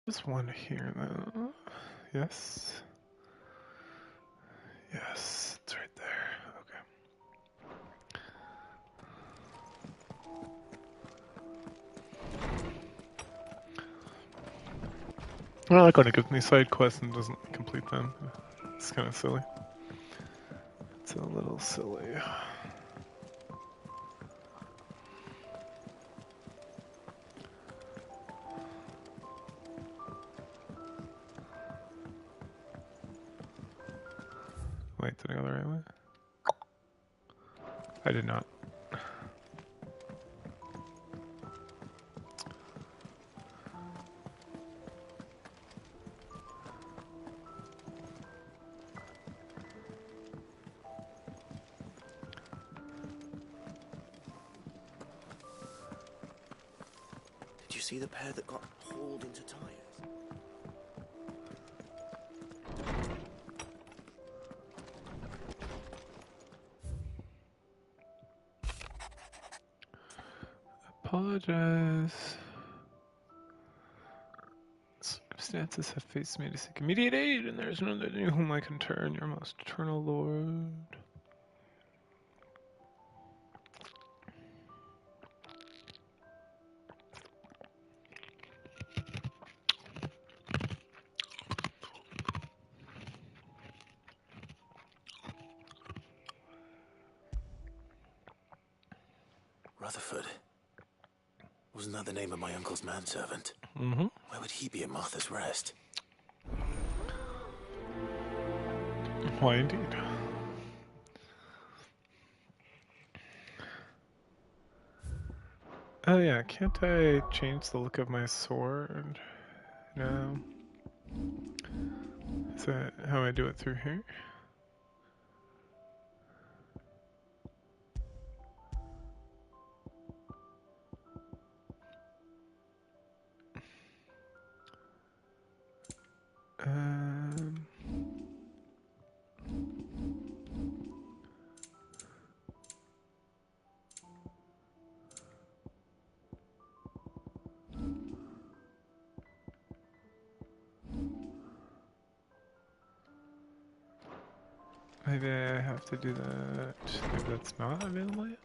There's one here though. Yes. Yes, it's right there. Okay. I like when it gives me side quests and doesn't complete them. It's kind of silly. It's a little silly. Wait, did I go the right way? I did not. Did you see the pair that got hauled into tires? Apologize. Circumstances have faced me to seek immediate aid, and there is none to whom I can turn, your most eternal Lord. Rutherford. Wasn't that the name of my uncle's manservant? Mm-hmm. Where would he be at Martha's Rest? Why indeed. Oh yeah, can't I change the look of my sword? No. Is that how I do it through here? Um... Maybe I have to do that. Maybe that's not available yet?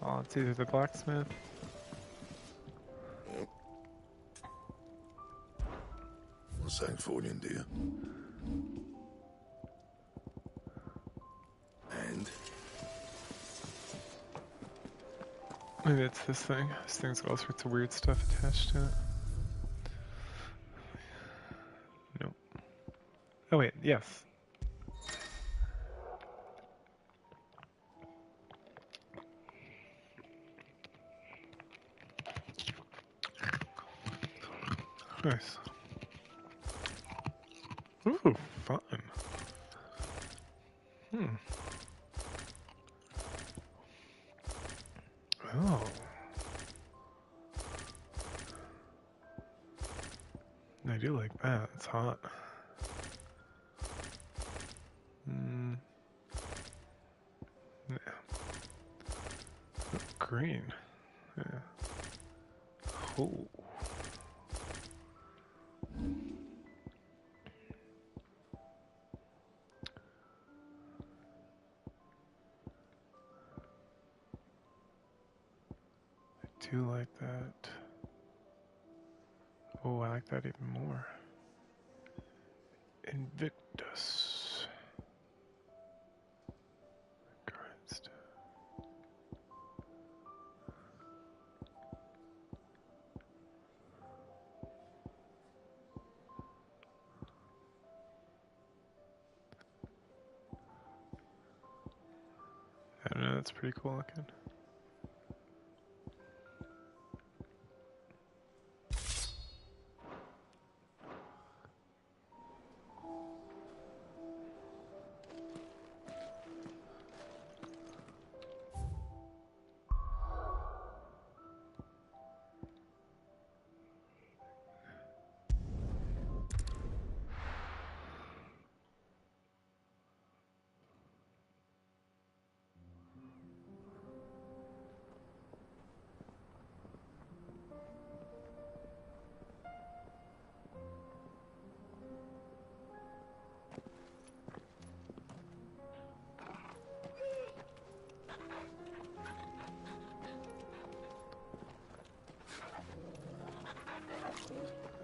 Oh, it's either the blacksmith. Sanctfordian, dear. And? Maybe it's this thing. This thing's got all sorts of weird stuff attached to it. Nope. Oh wait, yes. Nice. Ooh, fun. Oh. I do like that. It's hot. Yeah. Green. Yeah. Oh. I do like that. Oh, I like that even more. Invictus. Christ. I don't know, that's pretty cool looking.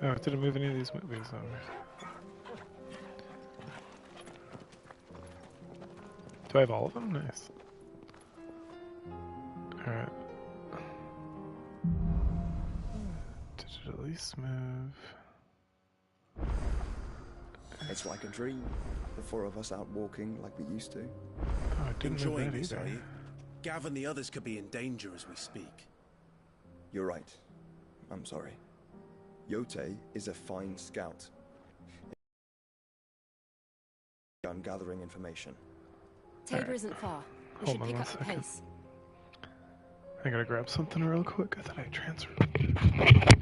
Oh, it didn't move any of these movies over. Do I have all of them? Nice. Alright. Digitally smooth. It's like a dream. The four of us out walking like we used to. Oh, I didn't move Enjoying that this, either. are you? Gav and the others could be in danger as we speak. You're right. I'm sorry. Yote is a fine scout. I'm gathering information. Tabor isn't far. We Hold should on pick one up the second. pace. I gotta grab something real quick. I thought I transferred.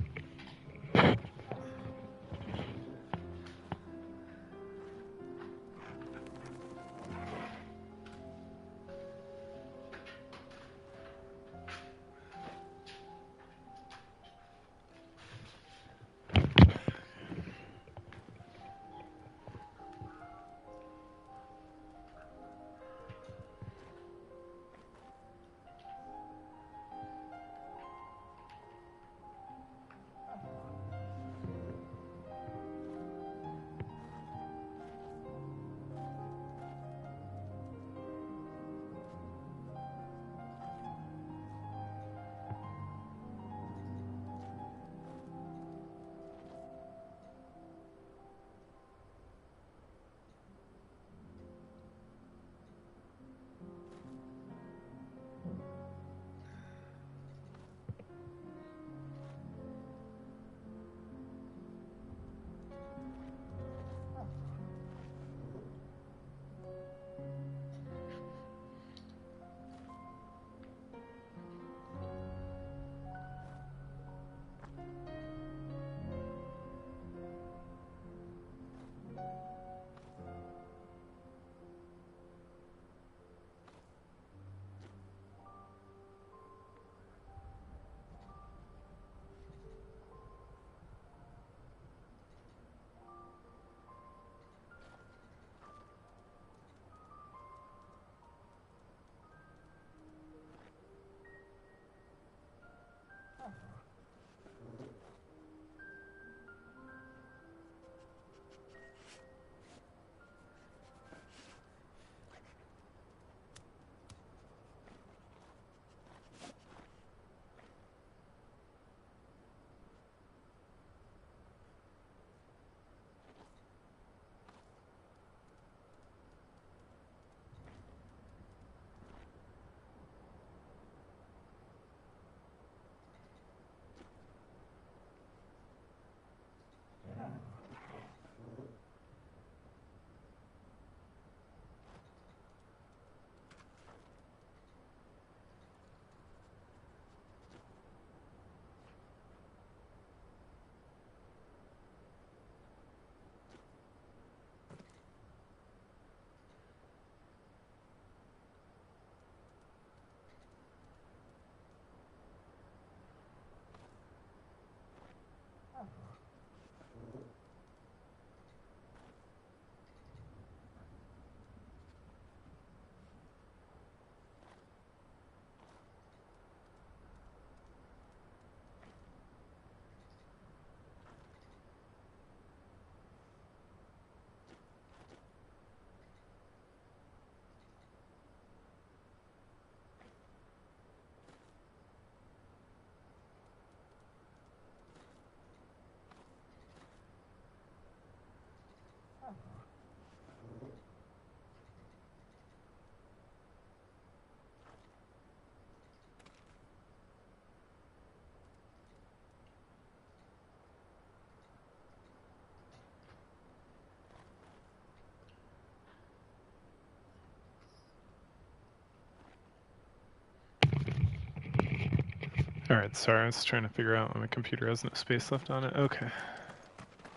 Alright, sorry, I was trying to figure out when my computer has no space left on it. Okay.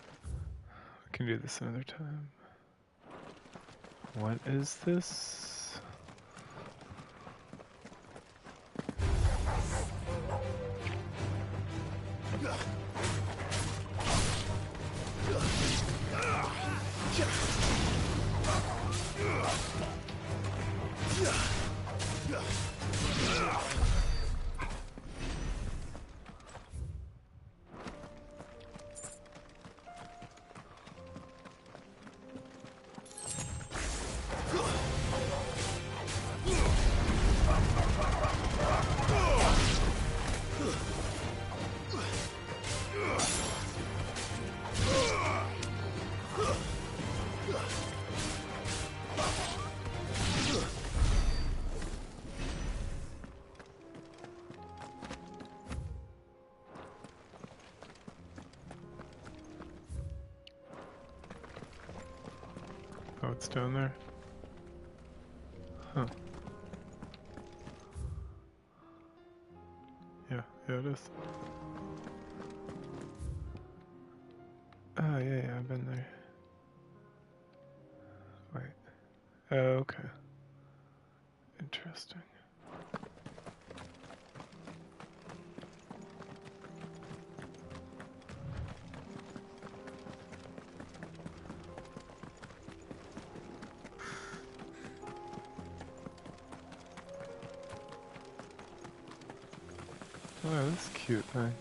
We can do this another time. What is this? it's doing there. Huh. Yeah, it is. Oh, yeah, I've been there. Wait. Oh, okay. Interesting. Oh, this cute thing.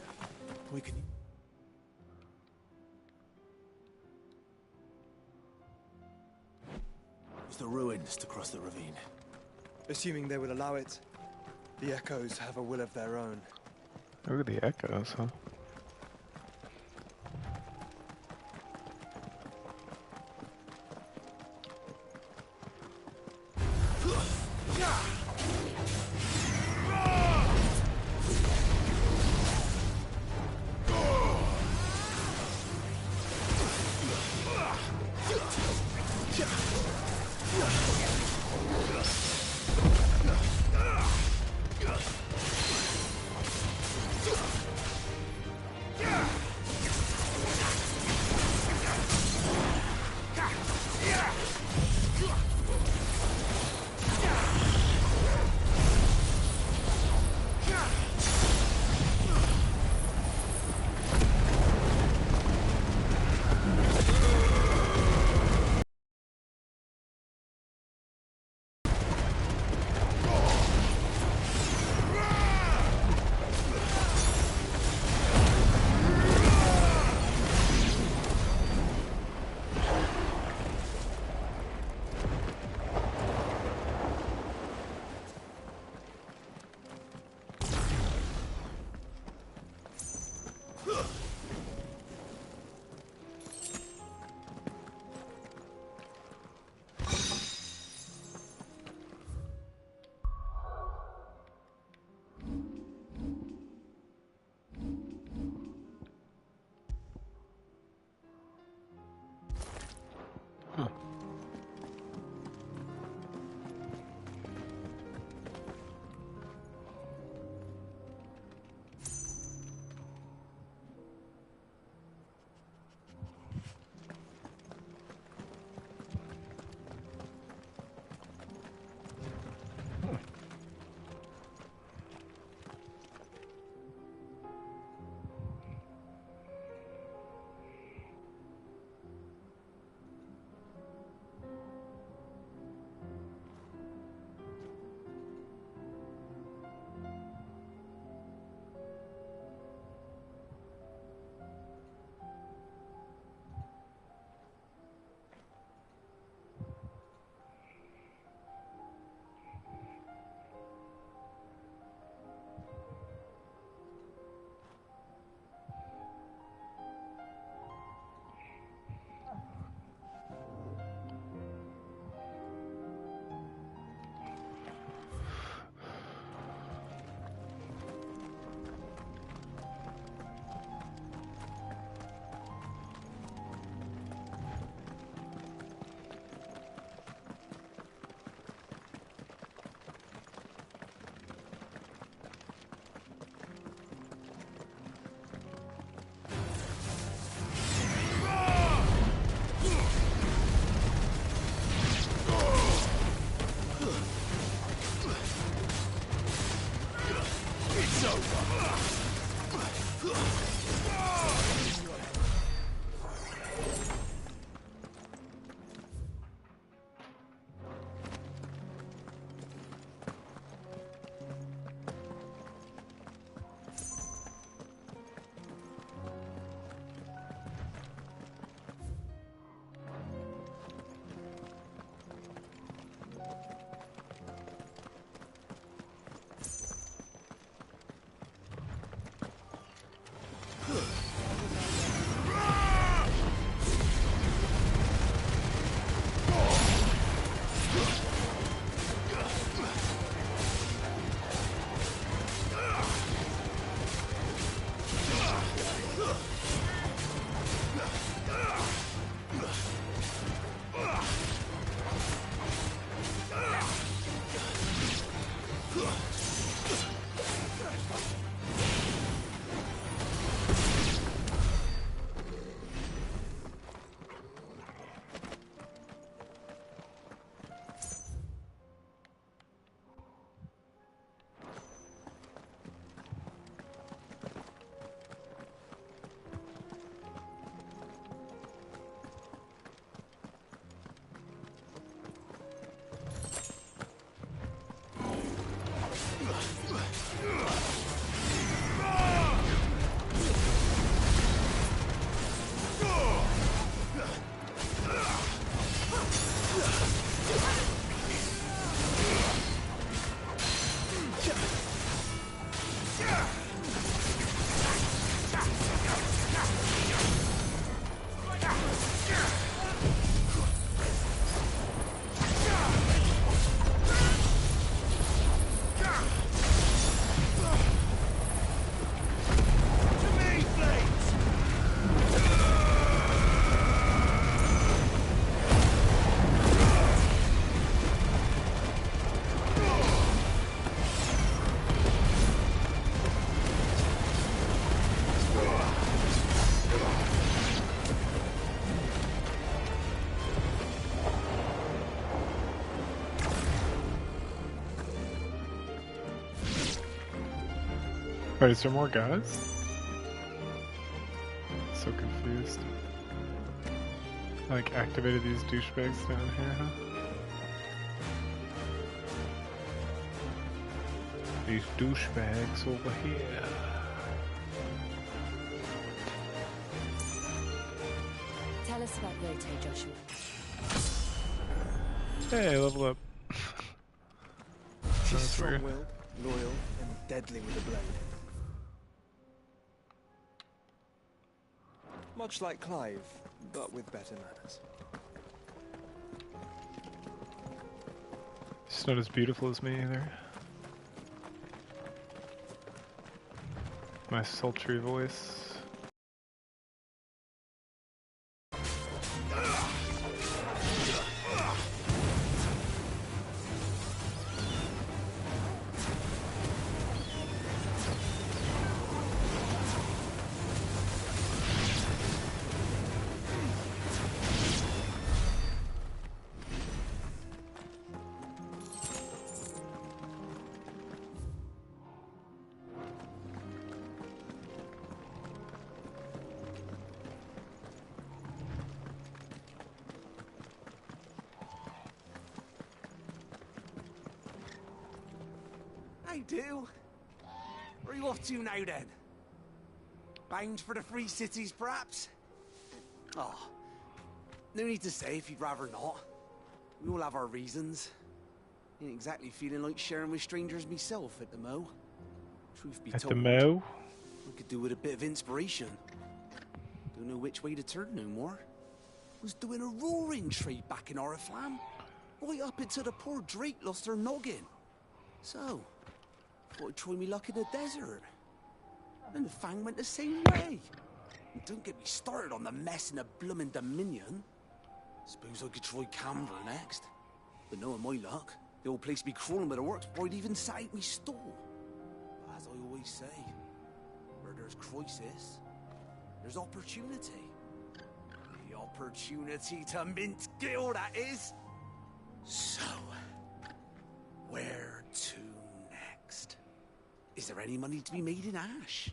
We can. Use the ruins to cross the ravine. Assuming they will allow it, the echoes have a will of their own. Look at the echoes, huh? Wait, is there more guys? So confused. Like, activated these douchebags down here, huh? These douchebags over here. Tell us about Yote, Joshua. Hey, level up. She's That's weird. strong-willed, loyal, and deadly with a blade. Much like Clive, but with better manners. She's not as beautiful as me either. My sultry voice. I do. Where are you off to now, then? Bound for the Free Cities, perhaps? Oh, no need to say if you'd rather not. We all have our reasons. Ain't exactly feeling like sharing with strangers myself at the Mo. Truth be At told, the Mo? we could do with a bit of inspiration. Don't know which way to turn no more. Was doing a roaring trade back in Oriflamme. Right up until the poor Drake lost her noggin. So, thought I'd try me luck in the desert. And the Fang went the same way. And don't get me started on the mess in the bloomin' Dominion. Suppose I could try Canberra next. But knowing my luck, the old place be crawling with the works before I'd even sat out me stall. But as I always say, where there's crisis, there's opportunity. The opportunity to mint Gil, that is. So, where to next? Is there any money to be made in Ash?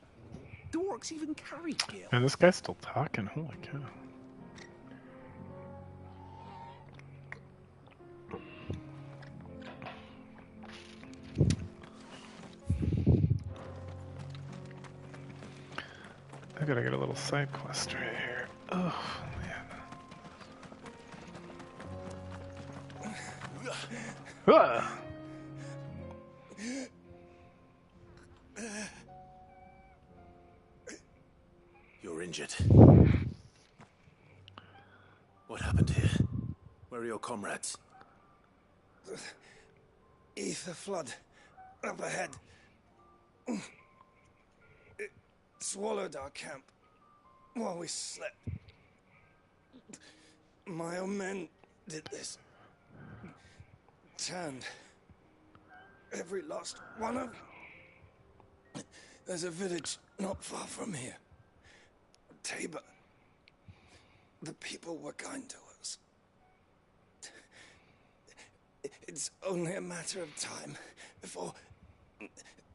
Do orcs even carry Gil? Man, this guy's still talking. Holy cow. I gotta get a little side quest right here. Oh, man. Ah! You're injured. What happened here? Where are your comrades? Ether flood. Up ahead. It swallowed our camp while we slept. My own men did this. Turned every last one of them. There's a village not far from here. Tabor. The people were kind to us. It's only a matter of time before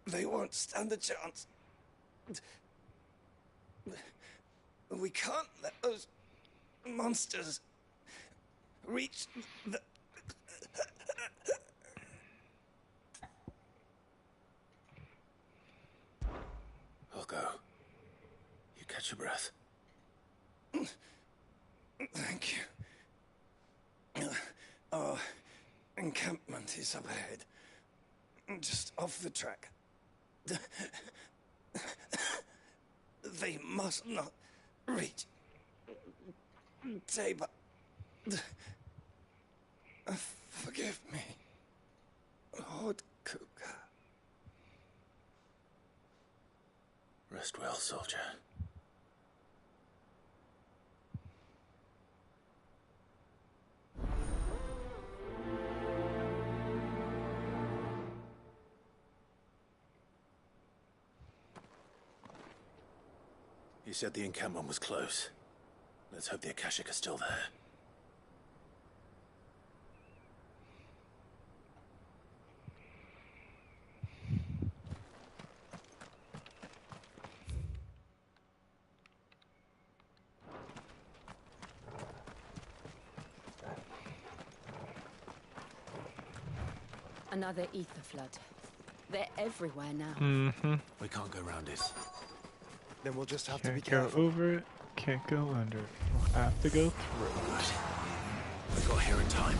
they won't stand a chance. We can't let those monsters reach the... I'll go. You catch your breath. Thank you. Our encampment is up ahead. Just off the track. They must not reach Tabor. Forgive me, Lord Cougar. Rest well, soldier. You said the encampment was close. Let's hope the Akashic are still there. Another ether flood. They're everywhere now. Mm-hmm. We can't go round it. Then we'll just have to be Can't go careful. over it, can't go under it. We'll have to go through it. We got here in time.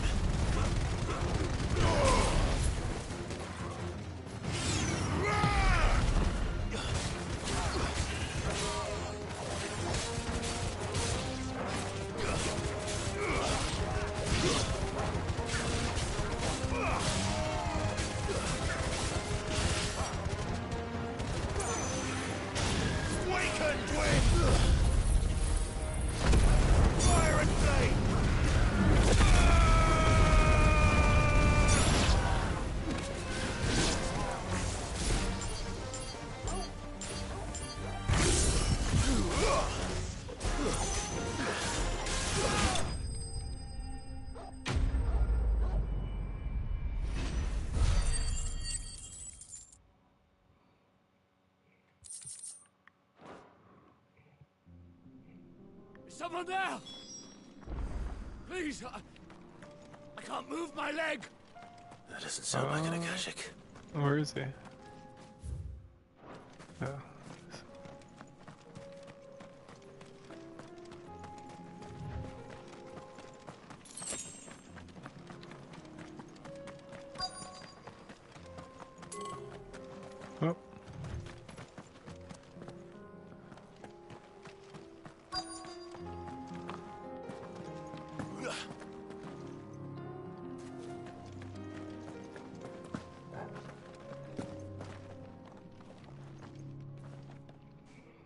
Is someone there? Please, I can't move my leg. That doesn't sound like an Akashic. Where is he? Oh. Oh.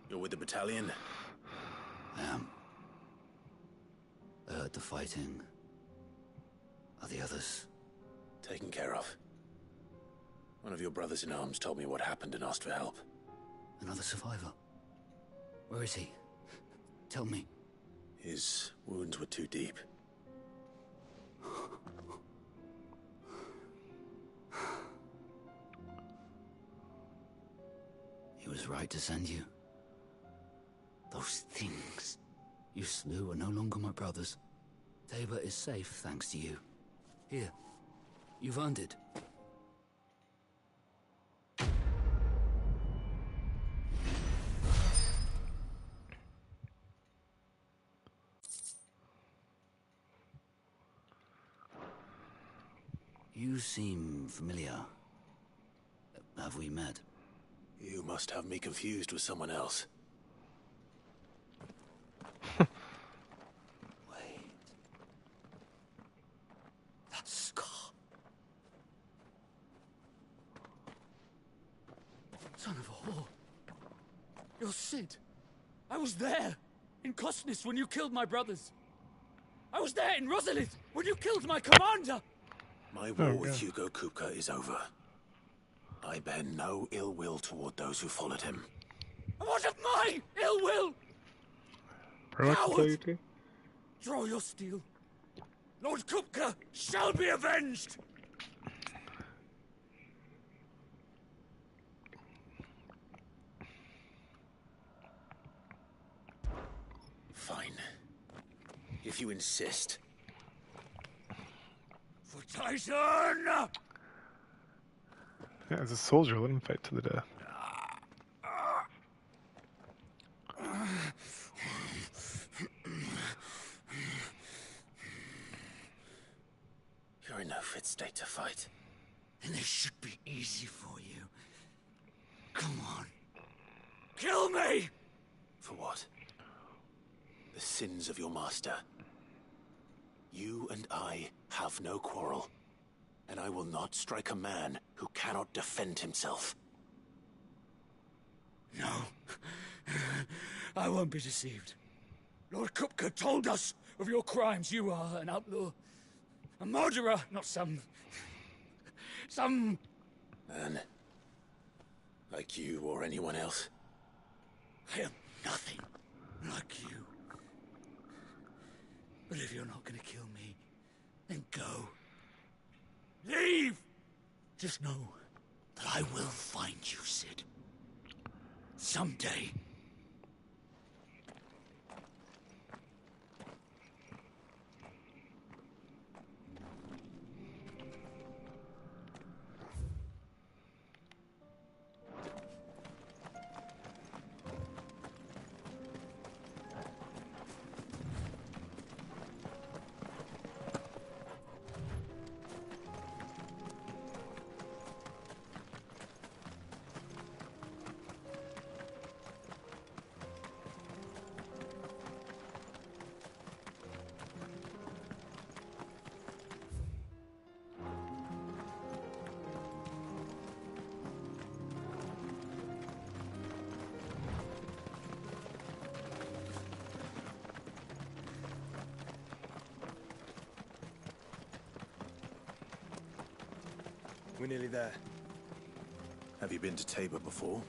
You're with the battalion? I am. I heard the fighting. Are the others? Taken care of. One of your brothers in arms told me what happened and asked for help. Another survivor? Where is he? Tell me. His wounds were too deep. He was right to send you. Those things you slew are no longer my brothers. Tabor is safe thanks to you. Here, you've earned it. You seem familiar. Have we met? You must have me confused with someone else. Wait. That scar. Son of a whore. You're Sid. I was there in Cosnis when you killed my brothers. I was there in Rosalith when you killed my commander. My war with Hugo Kupka is over. I bear no ill will toward those who followed him. And what of my ill will? Coward! Draw your steel. Lord Kupka shall be avenged. Fine. If you insist. For Titan! Yeah, as a soldier, let him fight to the death. You're in no fit state to fight. And this should be easy for you. Come on. Kill me! For what? The sins of your master. You and I have no quarrel. And I will not strike a man who cannot defend himself. No. I won't be deceived. Lord Kupka told us of your crimes. You are an outlaw. A murderer, not some... Man. Like you or anyone else. I am nothing like you. But if you're not gonna kill me, then go. Leave! Just know that I will find you, Sid. Someday. We're nearly there. Have you been to Tabor before?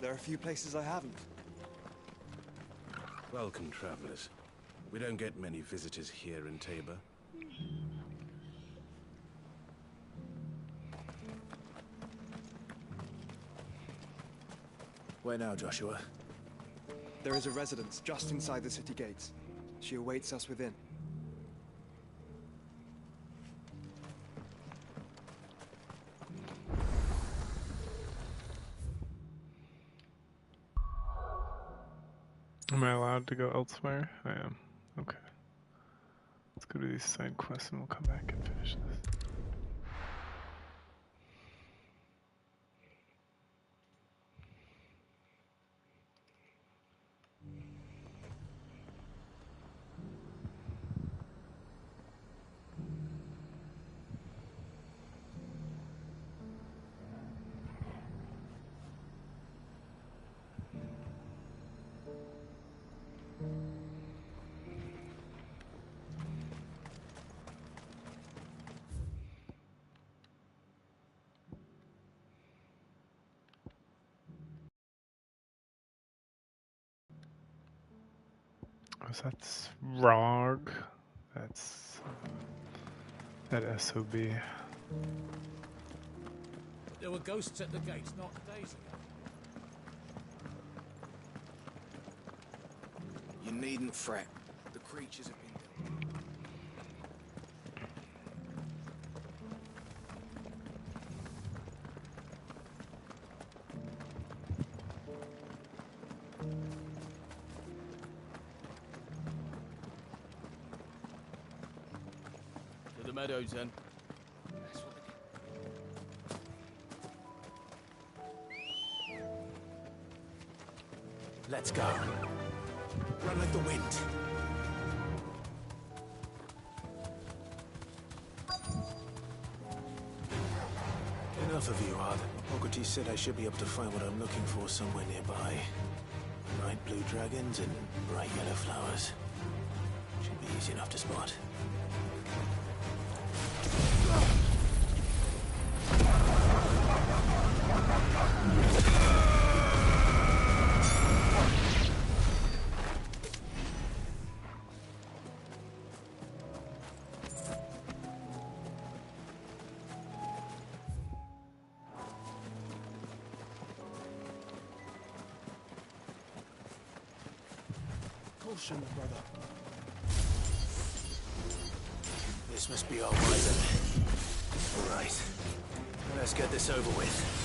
There are a few places I haven't. Welcome, travelers. We don't get many visitors here in Tabor. Where now, Joshua? There is a residence just inside the city gates. She awaits us within. Am I allowed to go elsewhere? I am. Okay. Let's go to these side quests and we'll come back and finish this. So that's Rog. That's that SOB. There were ghosts at the gates not days ago. You needn't fret. The creatures have been dealt. To the meadows, then. Let's go. Run like the wind. Enough of you, Hard. Hippocrates said I should be able to find what I'm looking for somewhere nearby. Bright blue dragons and bright yellow flowers. Should be easy enough to spot. Caution, brother. This must be our wyvern. All right. Let's get this over with.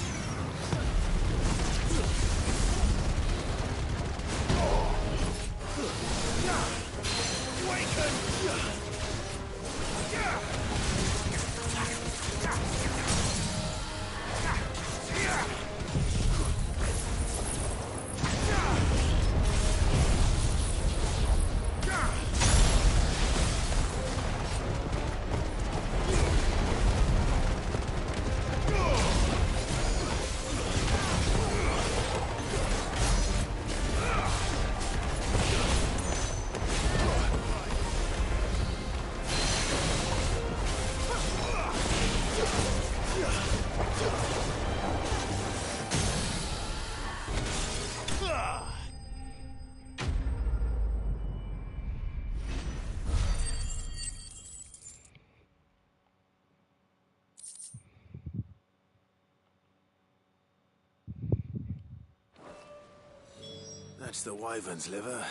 That's the wyvern's liver.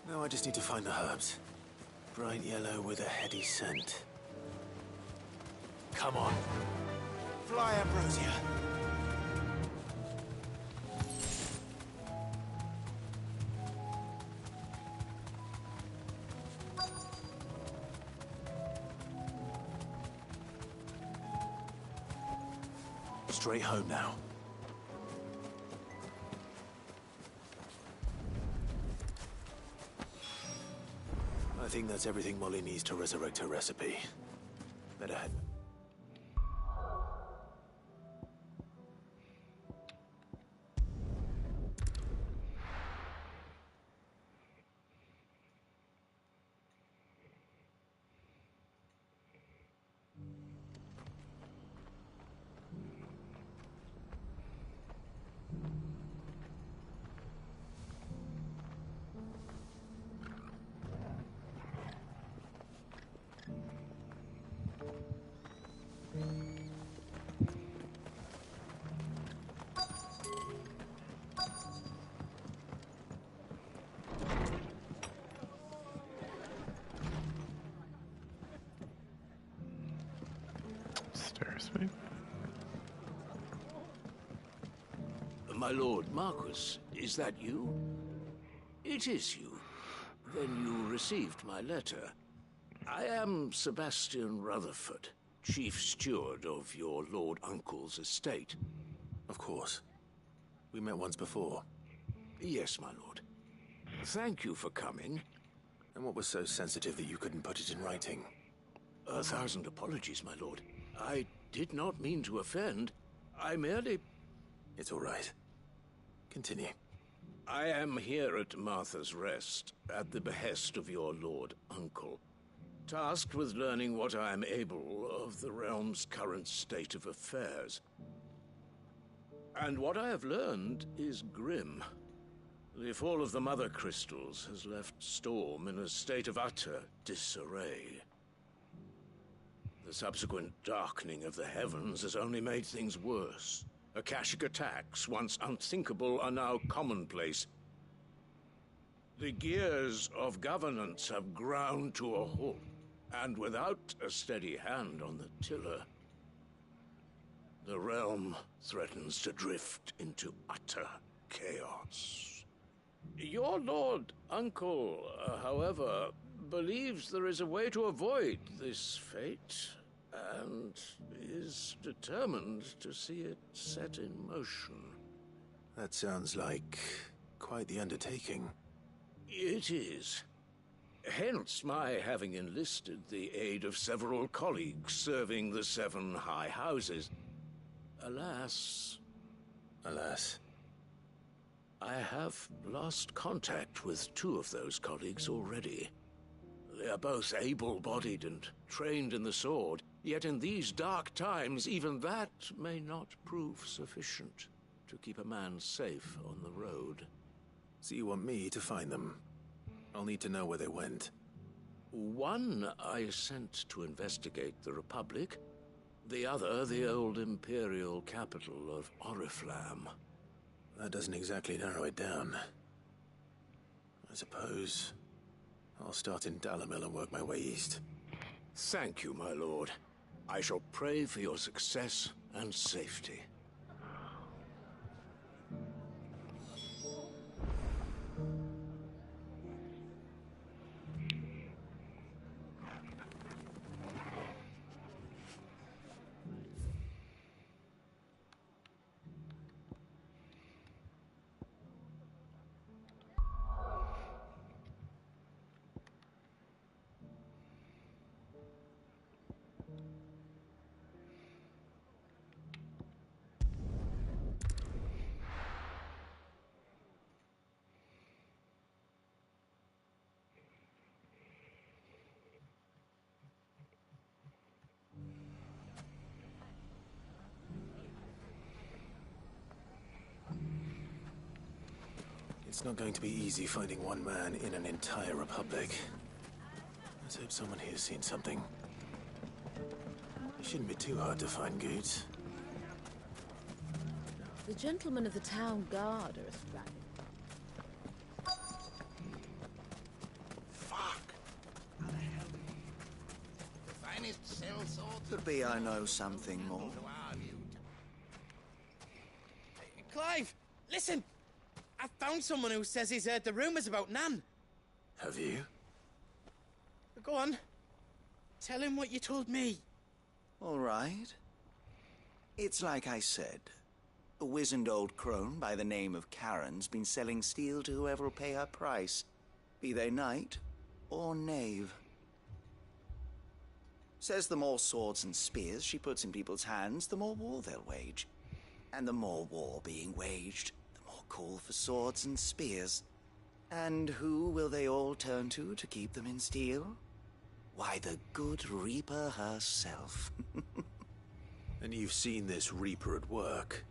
Now I just need to find the herbs. Bright yellow with a heady scent. Come on. Fly, Ambrosia. Straight home now. I think that's everything Molly needs to resurrect her recipe. Better head. My lord Marquis, is that you? It is you. Then you received my letter. I am Sebastian Rutherford, chief steward of your lord uncle's estate. Of course. We met once before. Yes, my lord. Thank you for coming. And what was so sensitive that you couldn't put it in writing? 1,000 apologies, my lord. I did not mean to offend. I merely... It's all right. Continue. I am here at Martha's Rest, at the behest of your lord uncle, tasked with learning what I am able of the realm's current state of affairs. And what I have learned is grim. The fall of the Mother Crystals has left Storm in a state of utter disarray. The subsequent darkening of the heavens has only made things worse. Akashic attacks, once unthinkable, are now commonplace. The gears of governance have ground to a halt, and without a steady hand on the tiller, the realm threatens to drift into utter chaos. Your lord uncle, however, believes there is a way to avoid this fate, and is determined to see it set in motion. That sounds like quite the undertaking. It is. Hence my having enlisted the aid of several colleagues serving the 7 high houses. Alas, I have lost contact with 2 of those colleagues already. They are both able-bodied and trained in the sword, yet in these dark times, even that may not prove sufficient to keep a man safe on the road. So you want me to find them? I'll need to know where they went. One I sent to investigate the Republic, the other the old Imperial capital of Oriflamme. That doesn't exactly narrow it down. I suppose I'll start in Dalamil and work my way east. Thank you, my lord. I shall pray for your success and safety. It's not going to be easy finding one man in an entire republic. Let's hope someone here's seen something. It shouldn't be too hard to find goods. The gentlemen of the town guard are astride. Fuck! How the hell did the finest cell swords? Could be I know something more. Clive, listen! I found someone who says he's heard the rumors about Nan. Have you? Go on. Tell him what you told me. All right. It's like I said. A wizened old crone by the name of Karen's been selling steel to whoever'll pay her price, be they knight or knave. Says the more swords and spears she puts in people's hands, the more war they'll wage. And the more war being waged, the more call for swords and spears. And who will they all turn to keep them in steel? Why, the good Reaper herself. And you've seen this Reaper at work?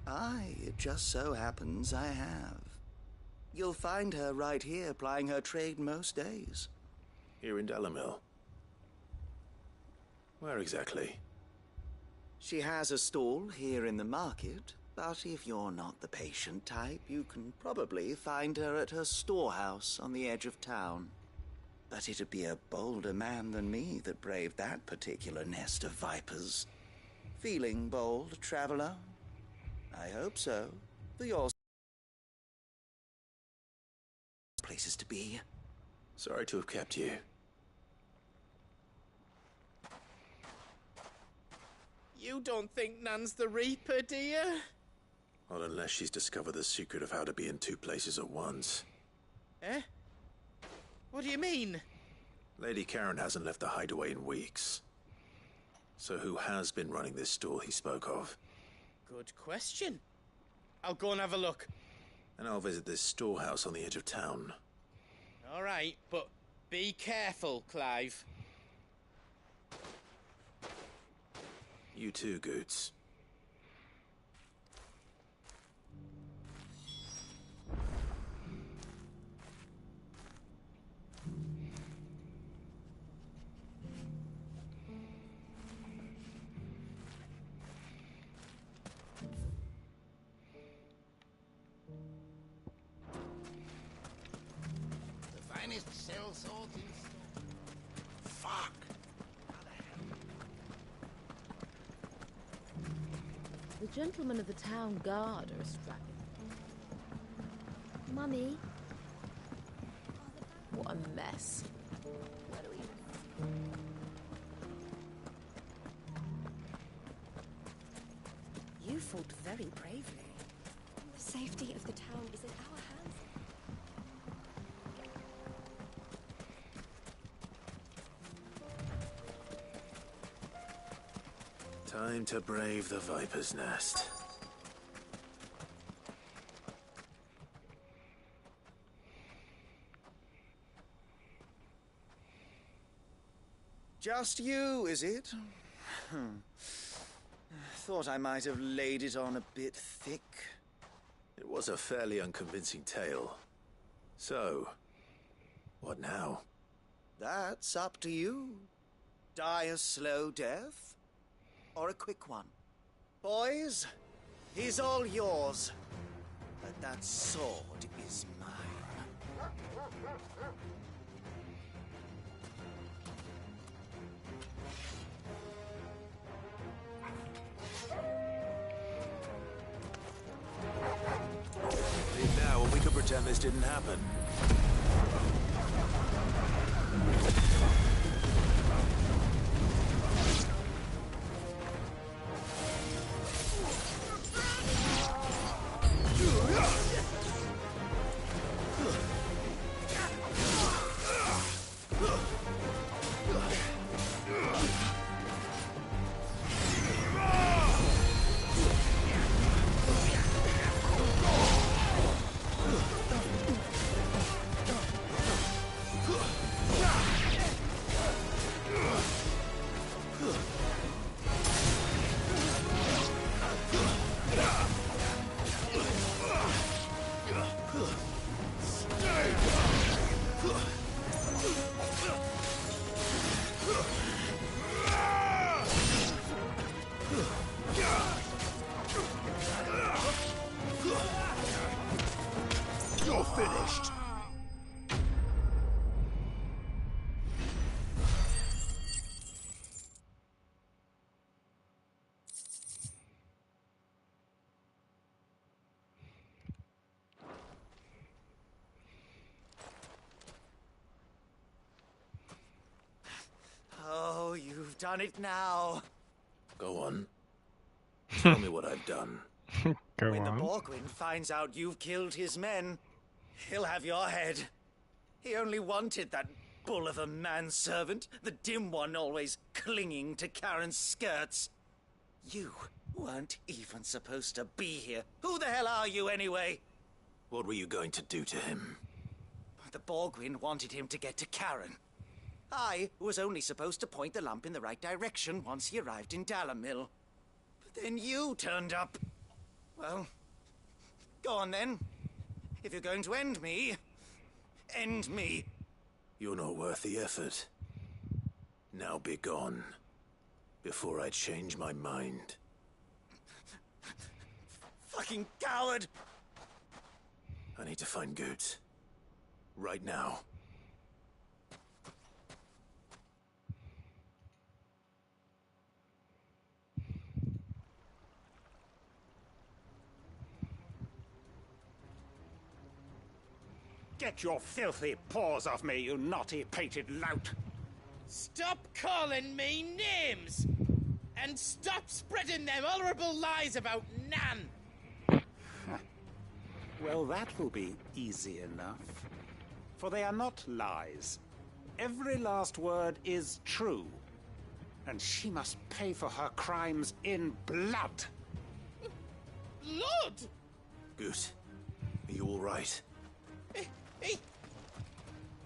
Aye, it just so happens I have. You'll find her right here plying her trade most days. Here in Dalamil? Where exactly? She has a stall here in the market, but if you're not the patient type, you can probably find her at her storehouse on the edge of town. But it'd be a bolder man than me that braved that particular nest of vipers. Feeling bold, traveler? I hope so. For your places to be. Sorry to have kept you. You don't think Nan's the Reaper, do you? Not unless she's discovered the secret of how to be in two places at once. Eh? What do you mean? Lady Karen hasn't left the hideaway in weeks. So who has been running this store he spoke of? Good question. I'll go and have a look. And I'll visit this storehouse on the edge of town. All right, but be careful, Clive. You too, Goots. The finest sell swords in store. Fuck! The gentlemen of the town guard are strapping. Mummy. What a mess. Where do we... You fought very bravely. The safety of the town is in our hands. Time to brave the Viper's Nest. Just you, is it? Thought I might have laid it on a bit thick. It was a fairly unconvincing tale. So, what now? That's up to you. Die a slow death, or a quick one. Boys, he's all yours. But that sword is mine. Leave now, and we could pretend this didn't happen. You're finished. Oh, you've done it now. Go on. Tell me what I've done. Go When on. the Borgwyn finds out you've killed his men, he'll have your head. He only wanted that bull of a manservant, the dim one always clinging to Karen's skirts. You weren't even supposed to be here. Who the hell are you anyway? What were you going to do to him? The Borgwyn wanted him to get to Karen. I was only supposed to point the lamp in the right direction once he arrived in Dalamil. But then you turned up. Well, go on then. If you're going to end me, end me. You're not worth the effort. Now be gone, before I change my mind. Fucking coward! I need to find Goots. Right now. Get your filthy paws off me, you naughty-pated lout! Stop calling me names! And stop spreading them horrible lies about Nan! Well, that will be easy enough. For they are not lies. Every last word is true. And she must pay for her crimes in blood. Blood? Goose, are you all right?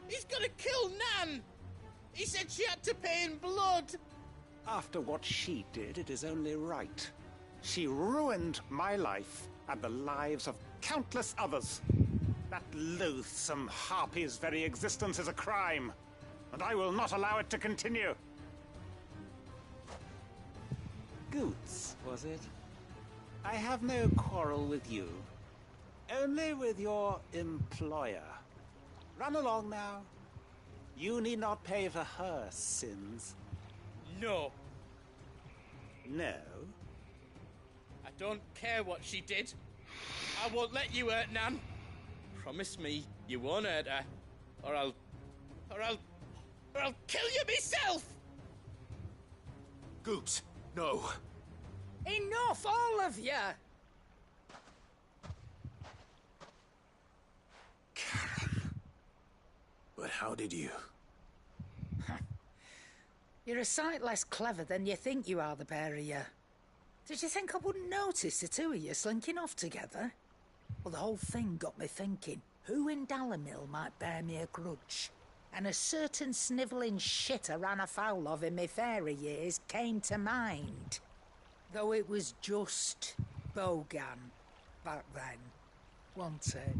He's gonna kill Nan! He said she had to pay in blood! After what she did, it is only right. She ruined my life and the lives of countless others. That loathsome harpy's very existence is a crime, and I will not allow it to continue. Goots, was it? I have no quarrel with you. Only with your employer. Run along now. You need not pay for her sins. No. No? I don't care what she did. I won't let you hurt Nan. Promise me you won't hurt her, or I'll kill you myself! Goose, no. Enough, all of you! But how did you? You're a sight less clever than you think you are, the pair of you. Did you think I wouldn't notice the two of you slinking off together? Well, the whole thing got me thinking, who in Dalamil might bear me a grudge? And a certain snivelling shit I ran afoul of in my fairy years came to mind. Though it was just Bogan back then, wasn't it?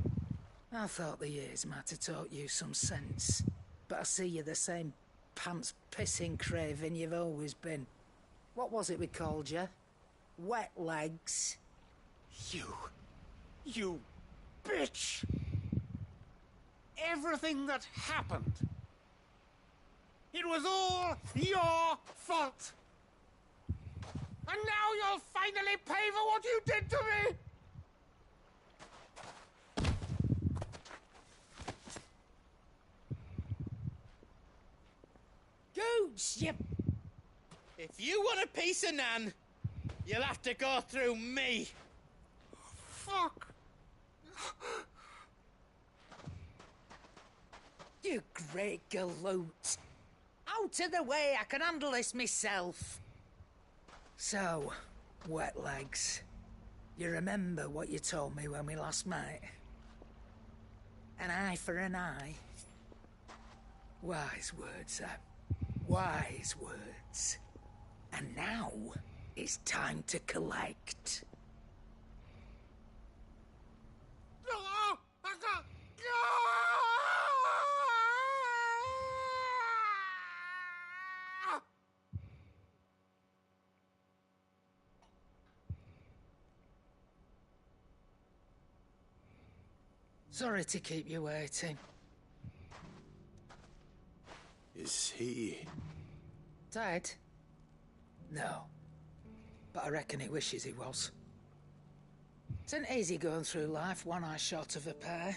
I thought the years might have taught you some sense, but I see you're the same pants-pissing craven you've always been. What was it we called you? Wet legs? You bitch! Everything that happened, it was all your fault! And now you'll finally pay for what you did to me! Goots, you... If you want a piece of Nan, you'll have to go through me. Fuck! You great galoot. Out of the way, I can handle this myself. So, wet legs, you remember what you told me when we last met? An eye for an eye. Wise words, wise words. And now, it's time to collect. Sorry to keep you waiting. Is he... Dead? No. But I reckon he wishes he was. It ain't easy going through life one eye short of a pair.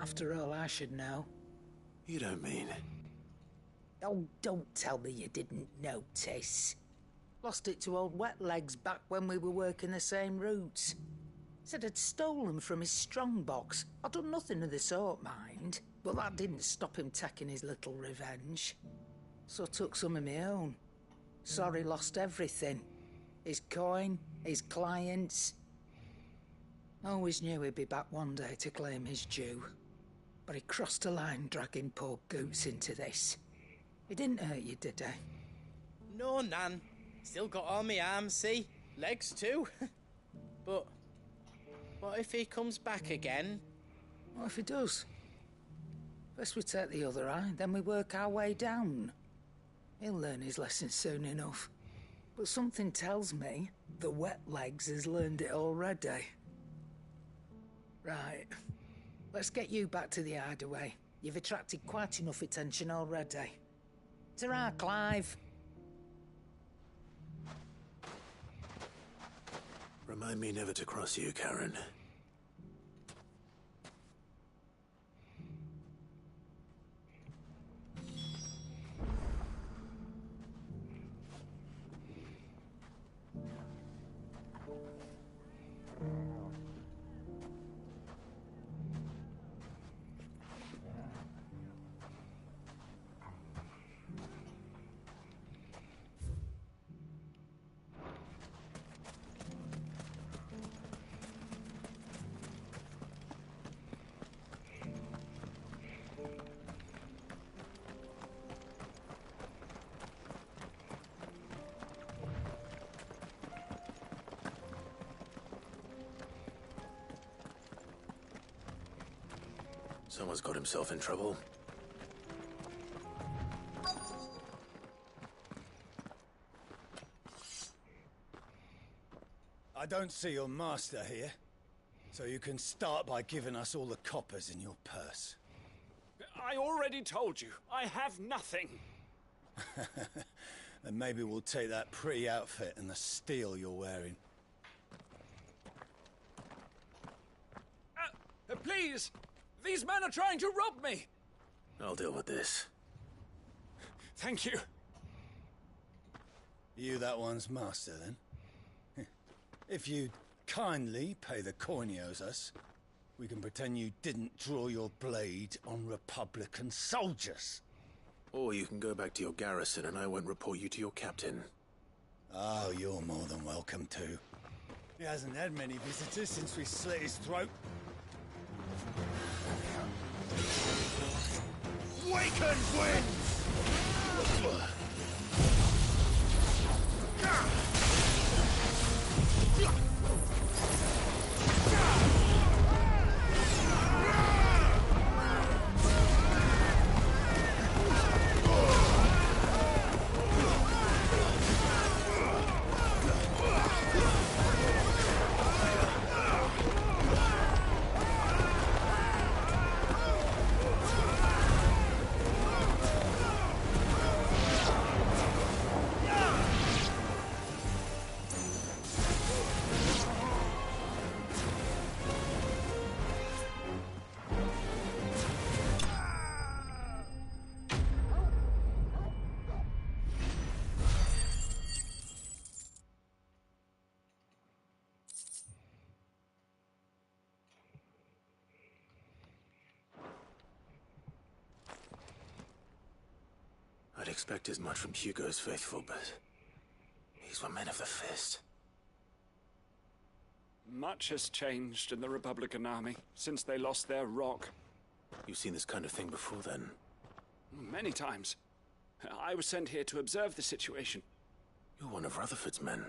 After all, I should know. You don't mean... Oh, don't tell me you didn't notice. Lost it to old Wet Legs back when we were working the same routes. Said I'd stolen from his strongbox. I'd done nothing of the sort, mind. But that didn't stop him taking his little revenge. So I took some of my own. Sorry, lost everything. His coin, his clients. Always knew he'd be back one day to claim his due. But he crossed a line dragging poor Goots into this. He didn't hurt you, did he? No, Nan. Still got all my arms, see? Legs too. But what if he comes back again? What if he does? First we take the other eye, then we work our way down. He'll learn his lesson soon enough. But something tells me the Wet Legs has learned it already. Right. Let's get you back to the hideaway. You've attracted quite enough attention already. Ta-ra, Clive. Remind me never to cross you, Karen. Someone's got himself in trouble. I don't see your master here, so you can start by giving us all the coppers in your purse. I already told you, I have nothing. Then maybe we'll take that pretty outfit and the steel you're wearing. Please! These men are trying to rob me! I'll deal with this. Thank you. You that one's master, then? If you'd kindly pay the coin he owes us, we can pretend you didn't draw your blade on Republican soldiers. Or you can go back to your garrison and I won't report you to your captain. Oh, you're more than welcome to. He hasn't had many visitors since we slit his throat. Waken winds! I'd expect as much from Hugo's faithful, but these were men of the fist. Much has changed in the Republican army since they lost their rock. You've seen this kind of thing before, then? Many times. I was sent here to observe the situation. You're one of Rutherford's men.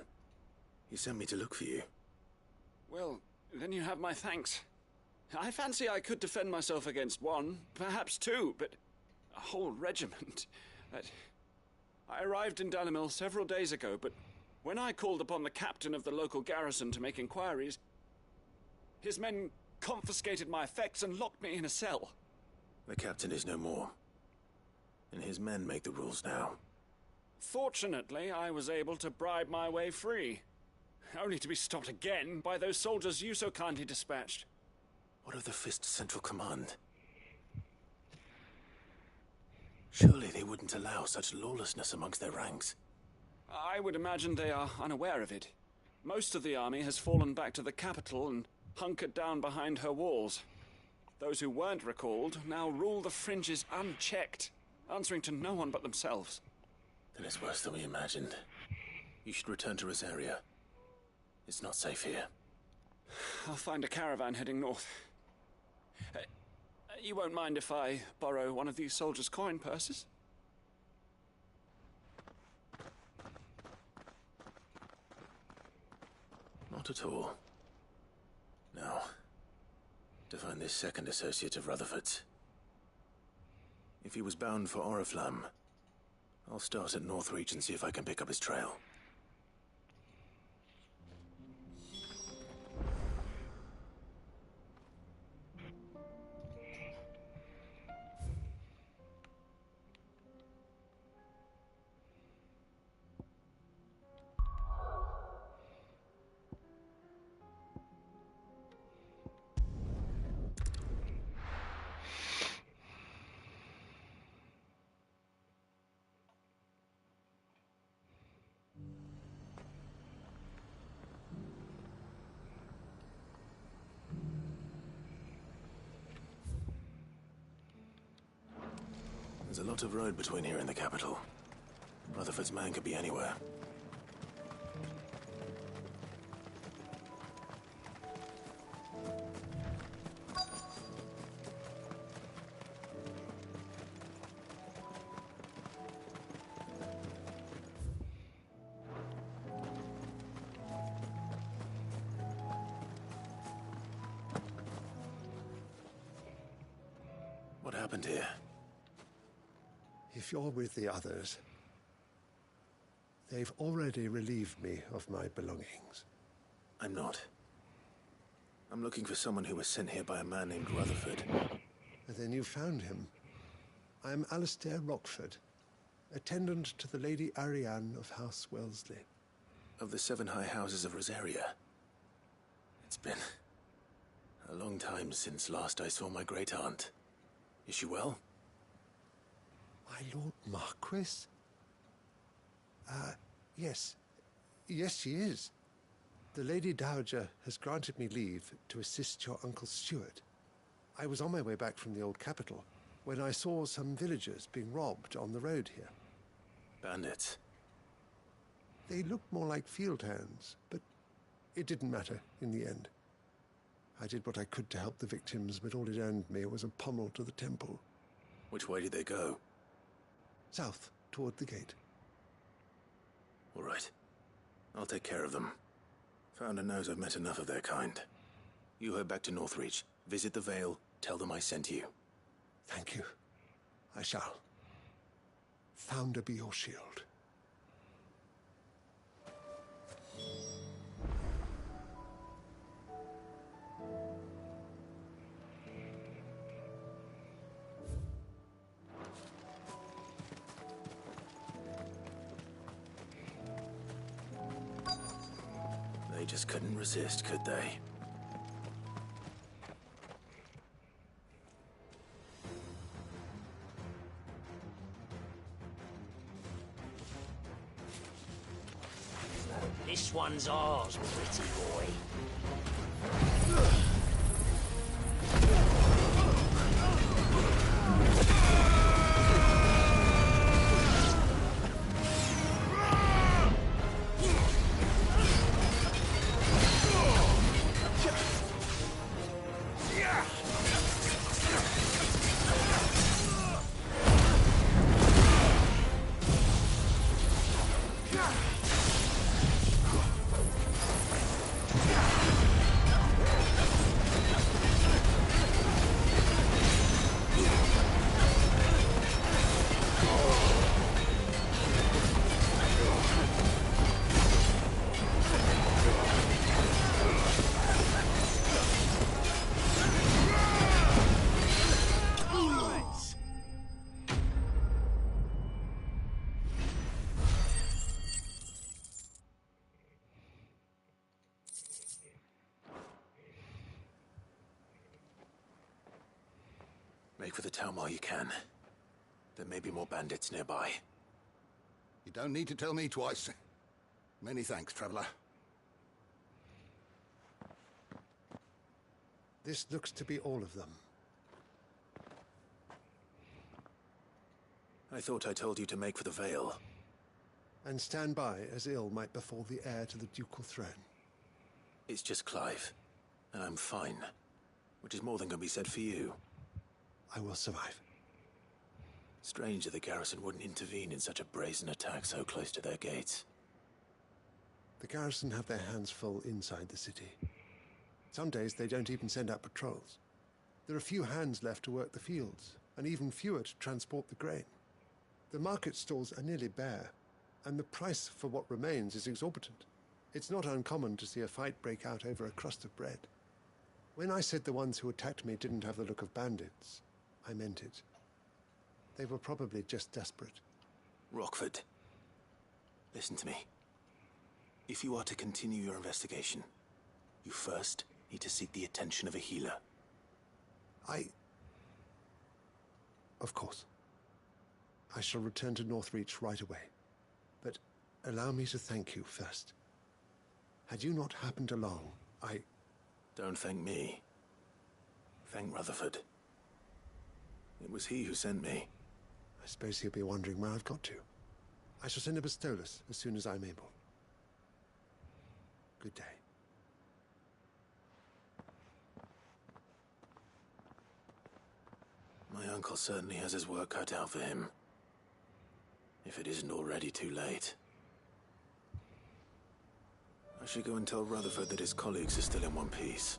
He sent me to look for you. Well, then you have my thanks. I fancy I could defend myself against one, perhaps two, but a whole regiment. I arrived in Dalimil several days ago, but when I called upon the captain of the local garrison to make inquiries, his men confiscated my effects and locked me in a cell. The captain is no more, and his men make the rules now. Fortunately, I was able to bribe my way free, only to be stopped again by those soldiers you so kindly dispatched. What of the Fist's central command? Surely they wouldn't allow such lawlessness amongst their ranks. I would imagine they are unaware of it. Most of the army has fallen back to the capital and hunkered down behind her walls. Those who weren't recalled now rule the fringes unchecked, answering to no one but themselves. Then it's worse than we imagined. You should return to Rosaria. It's not safe here. I'll find a caravan heading north. You won't mind if I borrow one of these soldiers' coin purses? Not at all. Now, to find this second associate of Rutherford's. If he was bound for Oriflamme, I'll start at Northreach and see if I can pick up his trail. There's a lot of road between here and the capital. Rutherford's man could be anywhere. happened here? If you're with the others, they've already relieved me of my belongings. I'm not. I'm looking for someone who was sent here by a man named Rutherford. And then you found him. I am Alistair Rockford, attendant to the Lady Ariane of House Wellesley. Of the 7 high houses of Rosaria. It's been a long time since last I saw my great-aunt. Is she well? My Lord Marquis? Yes. Yes, she is. The Lady Dowager has granted me leave to assist your Uncle Stuart. I was on my way back from the old capital when I saw some villagers being robbed on the road here. Bandits? They looked more like field hands, but it didn't matter in the end. I did what I could to help the victims, but all it earned me was a pommel to the temple. Which way did they go? South, toward the gate. All right. I'll take care of them. Founder knows I've met enough of their kind. You head back to Northreach, visit the Vale, tell them I sent you. Thank you. I shall. Founder be your shield. They just couldn't resist, could they? This one's ours, pretty boy. Make for the town while you can. There may be more bandits nearby. You don't need to tell me twice. Many thanks, traveler. This looks to be all of them. I thought I told you to make for the Vale. And stand by as ill might befall the heir to the ducal throne. It's just Clive, and I'm fine. Which is more than can be said for you. I will survive. Strange that the garrison wouldn't intervene in such a brazen attack so close to their gates. The garrison have their hands full inside the city. Some days they don't even send out patrols. There are few hands left to work the fields, and even fewer to transport the grain. The market stalls are nearly bare, and the price for what remains is exorbitant. It's not uncommon to see a fight break out over a crust of bread. When I said the ones who attacked me didn't have the look of bandits, I meant it. They were probably just desperate. Rockford, listen to me. If you are to continue your investigation, you first need to seek the attention of a healer. Of course. I shall return to Northreach right away. But allow me to thank you first. Had you not happened along, Don't thank me. Thank Rutherford. It was he who sent me. I suppose he'll be wondering where I've got to. I shall send a Bastolus as soon as I'm able. Good day. My uncle certainly has his work cut out for him. If it isn't already too late. I should go and tell Rutherford that his colleagues are still in one piece.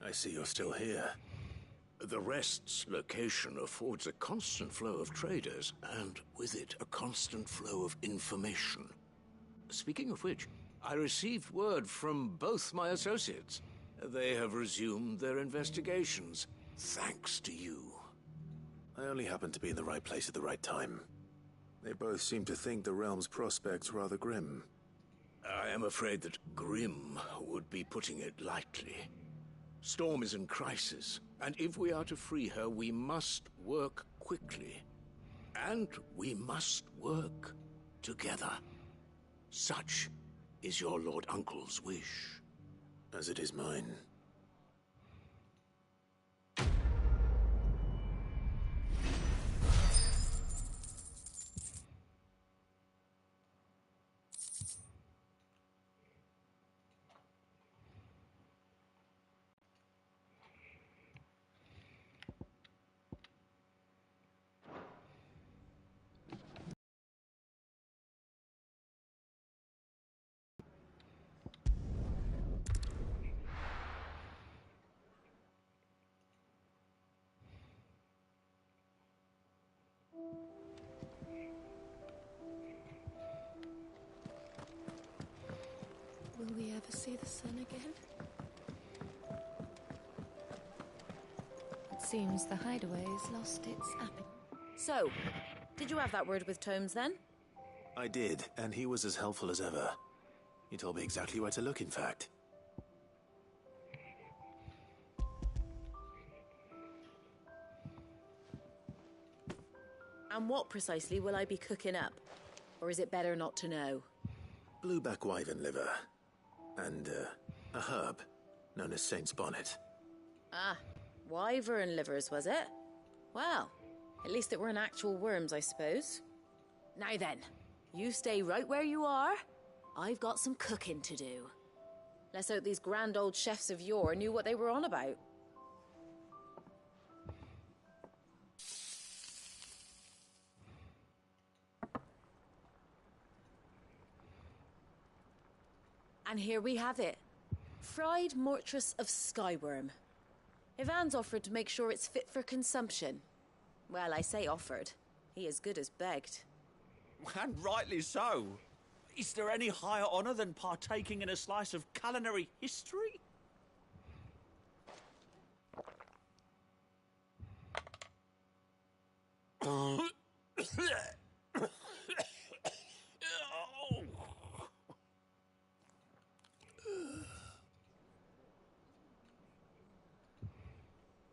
I see you're still here. The Rest's location affords a constant flow of traders, and with it, a constant flow of information. Speaking of which, I received word from both my associates. They have resumed their investigations, thanks to you. I only happened to be in the right place at the right time. They both seem to think the realm's prospects rather grim. I am afraid that grim would be putting it lightly. Storm is in crisis, and if we are to free her, we must work quickly. And we must work together. Such is your Lord Uncle's wish. As it is mine. Will we ever see the sun again? It seems the hideaway has lost its appetite. So, did you have that word with Tomes then? I did, and he was as helpful as ever. He told me exactly where to look, in fact. And what precisely will I be cooking up? Or is it better not to know? Blueback wyvern liver. And, a herb known as Saint's Bonnet. Ah, wyvern livers, was it? Well, at least it weren't actual worms, I suppose. Now then, you stay right where you are. I've got some cooking to do. Let's hope these grand old chefs of yore knew what they were on about. And here we have it. Fried mortress of skyworm. Ivan's offered to make sure it's fit for consumption. Well, I say offered. He as good as begged. And rightly so. Is there any higher honor than partaking in a slice of culinary history?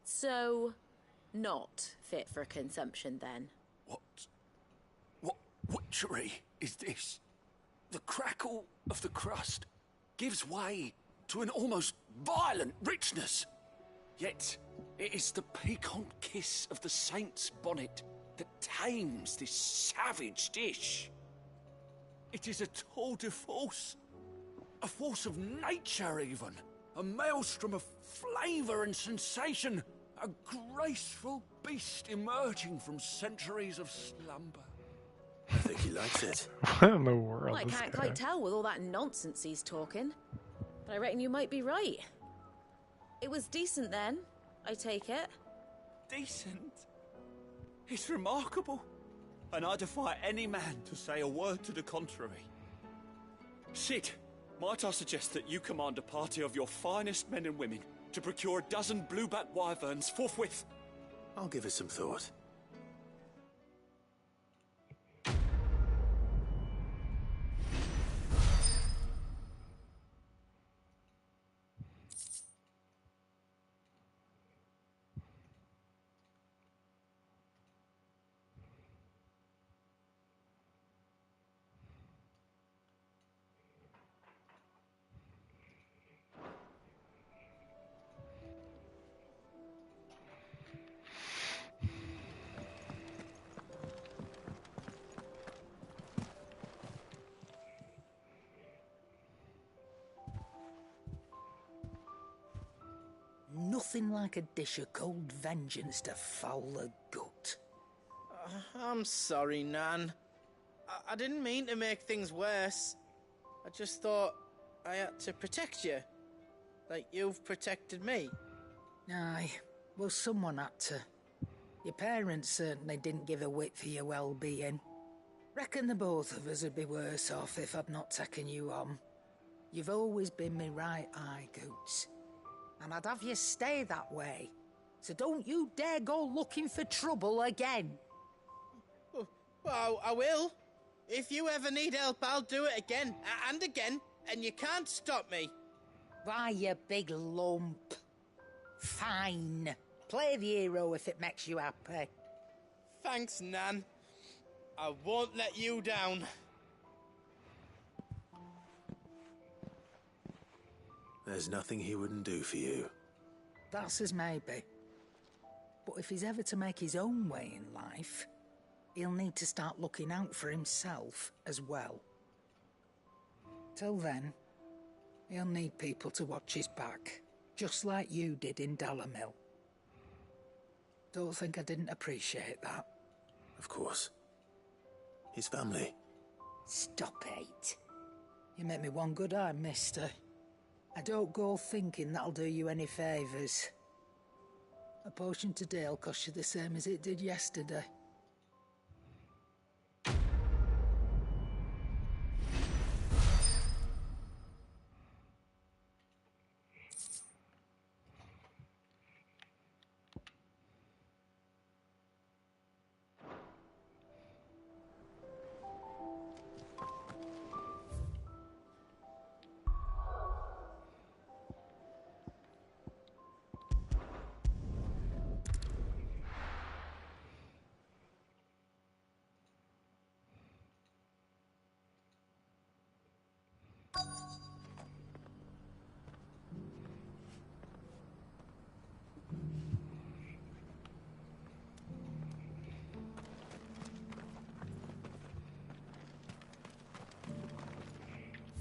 So, not fit for consumption then? What witchery is this? The crackle of the crust gives way to an almost violent richness. Yet, it is the piquant kiss of the saint's bonnet that tames this savage dish. It is a tour de force. A force of nature, even. A maelstrom of flavor and sensation. A graceful beast emerging from centuries of slumber. I think he likes it. What in the world? Well, I can't quite tell with all that nonsense he's talking. But I reckon you might be right. It was decent then, I take it. Decent? It's remarkable. And I defy any man to say a word to the contrary. Sid, might I suggest that you command a party of your finest men and women to procure a dozen blueback wyverns forthwith? I'll give it some thought. Nothing like a dish of cold vengeance to foul the gut. I'm sorry, Nan. I didn't mean to make things worse. I just thought I had to protect you. Like you've protected me. Aye, well, someone had to. Your parents certainly didn't give a whit for your well-being. Reckon the both of us would be worse off if I'd not taken you on. You've always been me right eye, Goots. And I'd have you stay that way. So don't you dare go looking for trouble again. Well, I will. If you ever need help, I'll do it again and again, and you can't stop me. Why, you big lump. Fine. Play the hero if it makes you happy. Thanks, Nan. I won't let you down. There's nothing he wouldn't do for you. That's as maybe. But if he's ever to make his own way in life, he'll need to start looking out for himself as well. Till then, he'll need people to watch his back, just like you did in Dalamil. Don't think I didn't appreciate that. Of course. His family. Stop it. You make me one good eye, mister. I don't go thinking that'll do you any favours. A potion today'll cost you the same as it did yesterday.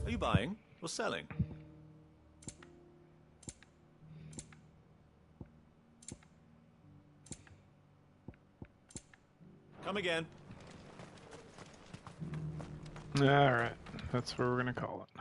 Are you buying or selling? Come again. Alright, that's what we're gonna call it.